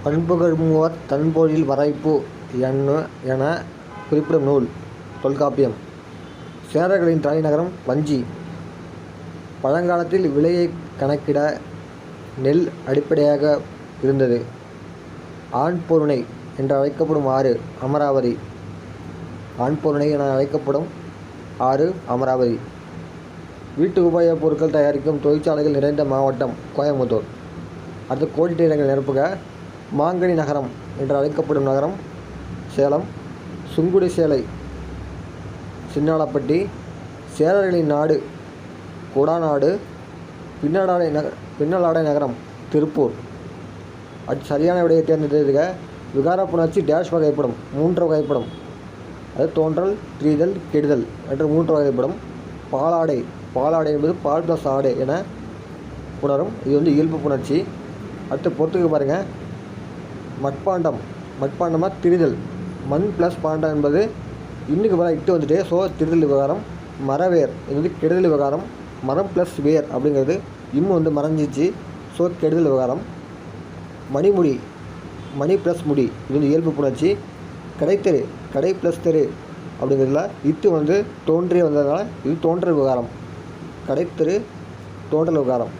பண்புகள் மூவர் தன்பொழில் வரைப்பு என குறிப்பிடும் நூல் தொல்காப்பியம். சேரர்களின் தலைநகரம் வஞ்சி. பழங்காலத்தில் விலையை கணக்கிட நெல் அடிப்படையாக இருந்தது. ஆண்பொருணை என்று அழைக்கப்படும் ஆறு அமராவதி. ஆண்பொருணை என அழைக்கப்படும் ஆறு அமராவதி. வீட்டு உபயோகப் பொருட்கள் தயாரிக்கும் தொழிற்சாலைகள் நிறைந்த மாவட்டம் கோயம்புத்தூர். அடுத்து கோடிட்ட இடங்கள் நிரப்புக. மாங்கனி நகரம் என்று அழைக்கப்படும் நகரம் சேலம். சுங்குடி சேலை சின்னாளப்பட்டி. சேரர்களின் நாடு குடாநாடு. பின்னலாடை நகரம் திருப்பூர். சரியான விடையை தேர்ந்தெடுக்க. விகார புணர்ச்சி டேஷ் வகைப்படும். 3 வகைப்படும். அது தோன்றல், திரிதல், கெடுதல் என்று 3 வகைப்படும். பாலாடை என்பது பால் ப்ளஸ் ஆடை என புணரும். இது இயல்பு புணர்ச்சி. அடுத்து பொறுத்துக்கு பாருங்கள். மட்பாண்டமாக திரிதல். மண் ப்ளஸ் பாண்டம் என்பது இன்னுக்கு வர இட்டு வந்துட்டு ஸோ திரிதல் விவகாரம். மரவேர் இது கெடுதல் விவகாரம். மரம் ப்ளஸ் வேர் அப்படிங்கிறது மறைஞ்சிச்சு ஸோ கெடுதல் விவகாரம். மணிமுடி மணி ப்ளஸ் முடி இது இயல்பு புணர்ச்சி. கடைத்தெரு கடை ப்ளஸ் தெரு அப்படிங்கிறதுல இட்டு தோன்றி வந்ததுனால இது தோன்றல் விவகாரம். கடைத்தெரு தோன்றல் விவகாரம்.